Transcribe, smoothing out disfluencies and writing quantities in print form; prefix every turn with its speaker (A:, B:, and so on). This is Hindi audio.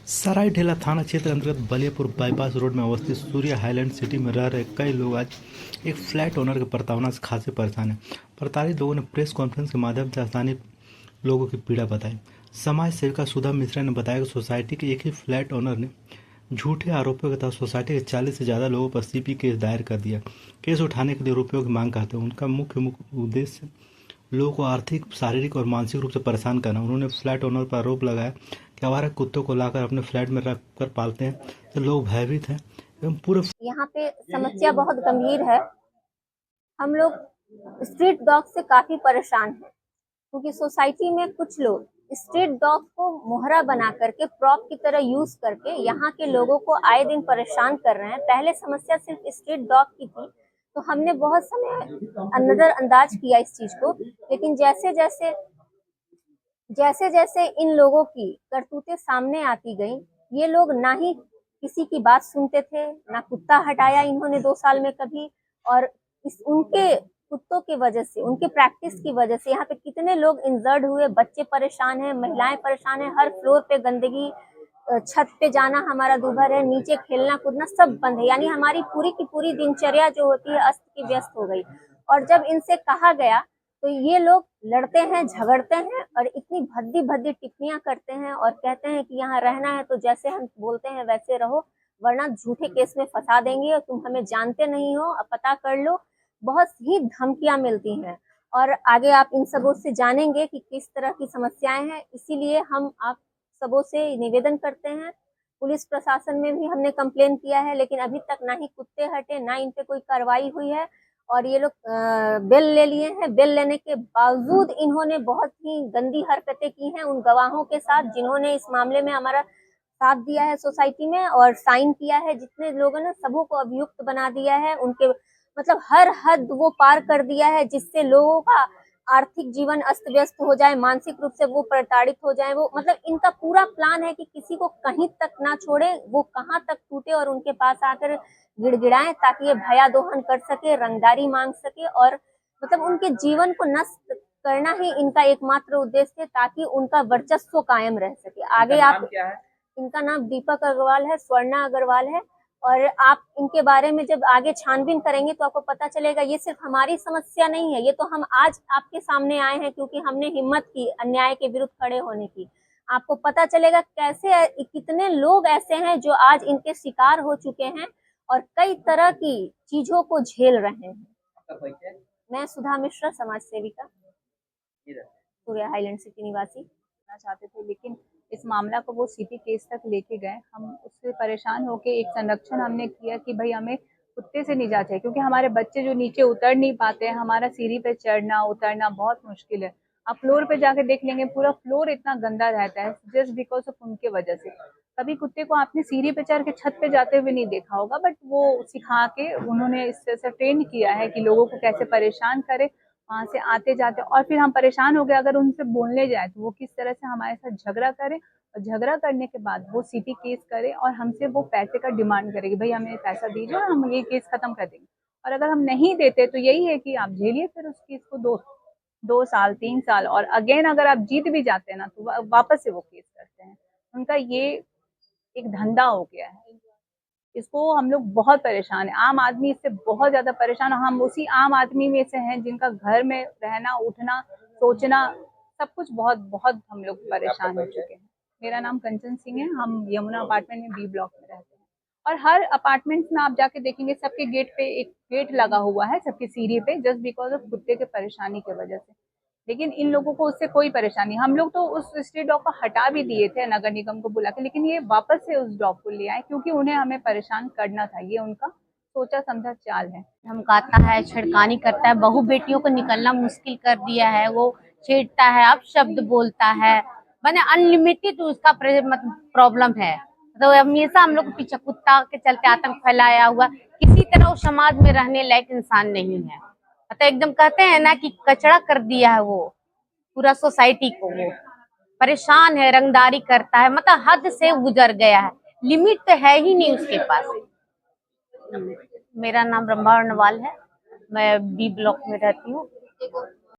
A: सरायढेला थाना क्षेत्र अंतर्गत बलियापुर बाईपास रोड में अवस्थित सूर्य हाईलैंड सिटी में रह रहे कई लोग आज एक फ्लैट ओनर के प्रताड़ना से खासे परेशान हैं। प्रताड़ित लोगों ने प्रेस कॉन्फ्रेंस के माध्यम से स्थानीय लोगों की पीड़ा बताई। समाज सेविका सुधा मिश्रा ने बताया कि सोसाइटी के एक ही फ्लैट ओनर ने झूठे आरोपों के तहत सोसाइटी के 40 से ज़्यादा लोगों पर सीपी केस दायर कर दिया। केस उठाने के लिए रुपयों की मांग करते हैं। उनका मुख्य उद्देश्य लोगों को आर्थिक, शारीरिक और मानसिक रूप से परेशान करना। उन्होंने फ्लैट ओनर पर आरोप लगाया कि आवारा कुत्तों को लाकर अपने फ्लैट में रख कर पालते हैं, तो लोग भयभीत हैं एवं पूरे
B: यहाँ पे समस्या बहुत गंभीर है। हम लोग स्ट्रीट डॉग से काफी परेशान हैं क्योंकि सोसाइटी में कुछ लोग स्ट्रीट डॉग को मोहरा बना करके प्रॉप की तरह यूज करके यहाँ के लोगों को आए दिन परेशान कर रहे हैं। पहले समस्या सिर्फ स्ट्रीट डॉग की थी, तो हमने बहुत समय नजरअंदाज किया इस चीज को, लेकिन जैसे जैसे इन लोगों की करतूतें सामने आती गई, ये लोग ना ही किसी की बात सुनते थे, ना कुत्ता हटाया इन्होंने 2 साल में कभी। और उनके कुत्तों की वजह से, उनके प्रैक्टिस की वजह से यहाँ पे कितने लोग इंजर्ड हुए, बच्चे परेशान हैं, महिलाएं परेशान हैं। हर फ्लोर पे गंदगी, छत पे जाना हमारा दूभर है, नीचे खेलना कूदना सब बंद है। यानी हमारी पूरी की पूरी दिनचर्या जो होती है अस्त की व्यस्त हो गई। और जब इनसे कहा गया तो ये लोग लड़ते हैं, झगड़ते हैं और इतनी भद्दी भद्दी टिप्पणियां करते हैं और कहते हैं कि यहाँ रहना है तो जैसे हम बोलते हैं वैसे रहो, वरना झूठे केस में फंसा देंगे और तुम हमें जानते नहीं हो, अब पता कर लो। बहुत ही धमकियां मिलती हैं और आगे आप इन सबों से जानेंगे कि किस तरह की समस्याएं हैं। इसीलिए हम आप सबों से निवेदन करते हैं। पुलिस प्रशासन में भी हमने कंप्लेन किया है, लेकिन अभी तक ना ही कुत्ते हटे, ना इन पे कोई कार्रवाई हुई है। और ये लोग बेल ले लिए हैं। बेल लेने के बावजूद इन्होंने बहुत ही गंदी हरकतें की हैं उन गवाहों के साथ जिन्होंने इस मामले में हमारा साथ दिया है सोसाइटी में और साइन किया है। जितने लोगों ने सबों को अभियुक्त बना दिया है, उनके मतलब हर हद वो पार कर दिया है, जिससे लोगों का आर्थिक जीवन अस्त व्यस्त हो जाए, मानसिक रूप से वो प्रताड़ित हो जाए। वो मतलब इनका पूरा प्लान है कि किसी को कहीं तक ना छोड़े, वो कहाँ तक टूटे और उनके पास आकर गिड़गिड़ाएं ताकि ये भयादोहन कर सके, रंगदारी मांग सके। और मतलब उनके जीवन को नष्ट करना ही इनका एकमात्र उद्देश्य है ताकि उनका वर्चस्व कायम रह सके। आगे आप, इनका नाम दीपक अग्रवाल है, स्वर्णा अग्रवाल है। और आप इनके बारे में जब आगे छानबीन करेंगे तो आपको पता चलेगा ये सिर्फ हमारी समस्या नहीं है, ये तो हम आज आपके सामने आए हैं क्योंकि हमने हिम्मत की अन्याय के विरुद्ध खड़े होने की। आपको पता चलेगा कैसे कितने लोग ऐसे हैं जो आज इनके शिकार हो चुके हैं और कई तरह की चीजों को झेल रहे हैं। मैं सुधा मिश्रा, समाज सेविका, सूर्य हाईलैंड सिटी निवासी।
C: चाहते थे, लेकिन इस मामला को वो सीपी केस तक लेके गए। हम उससे परेशान होके एक संरक्षण हमने किया कि भाई हमें कुत्ते से निजात चाहिए, क्योंकि हमारे बच्चे जो नीचे उतर नहीं पाते हैं, हमारा सीढ़ी पे चढ़ना उतरना बहुत मुश्किल है। आप फ्लोर पे जाके देख लेंगे, पूरा फ्लोर इतना गंदा रहता है जस्ट बिकॉज ऑफ उनके वजह से। कभी कुत्ते को आपने सीढ़ी पे चढ़ के छत पे जाते हुए नहीं देखा होगा, बट वो सिखा के उन्होंने इस तरह से ट्रेन किया है कि लोगों को कैसे परेशान करे, वहां से आते जाते। और फिर हम परेशान हो गए, अगर उनसे बोलने जाए तो वो किस तरह से हमारे साथ झगड़ा करे, और झगड़ा करने के बाद वो सीपी केस करे और हमसे वो पैसे का डिमांड करेगी, भाई हमें पैसा दीजिए और हम ये केस खत्म कर देंगे। और अगर हम नहीं देते तो यही है कि आप झेलिए फिर उस केस को 2 साल 3 साल, और अगेन अगर आप जीत भी जाते हैं ना तो वापस से वो केस करते हैं। उनका ये एक धंधा हो गया है। इसको हम लोग बहुत परेशान है, आम आदमी इससे बहुत ज्यादा परेशान है। हम उसी आम आदमी में से हैं जिनका घर में रहना उठना सोचना सब कुछ बहुत बहुत हम लोग परेशान हो चुके हैं। मेरा नाम कंचन सिंह है, हम यमुना अपार्टमेंट में बी ब्लॉक में रहते हैं। और हर अपार्टमेंट में आप जाके देखेंगे सबके गेट पे एक गेट लगा हुआ है, सबकी सीढ़ी पे, जस्ट बिकॉज ऑफ कुत्ते के परेशानी की वजह से। लेकिन इन लोगों को उससे कोई परेशानी, हम लोग तो उस स्ट्रीट डॉग को हटा भी दिए थे नगर निगम को बुला के, लेकिन ये वापस से उस डॉग को ले आए क्योंकि उन्हें हमें परेशान करना था। ये उनका सोचा समझा चाल है।
D: धमकाता है, छिड़कानी करता है, बहू बेटियों को निकलना मुश्किल कर दिया है। वो छेड़ता है, अब शब्द बोलता है, मैंने अनलिमिटेड उसका प्रॉब्लम है। तो हमेशा हम लोग के पीछे कुत्ता के चलते आतंक फैलाया हुआ, किसी तरह वो समाज में रहने लायक इंसान नहीं है। तो एकदम कहते हैं ना कि कचरा कर दिया है वो पूरा सोसाइटी को। वो परेशान है, रंगदारी करता है, मतलब हद से गुजर गया है, लिमिट तो है ही नहीं उसके पास। मेरा नाम रंभा अर्णवाल है, मैं बी ब्लॉक में रहती हूँ।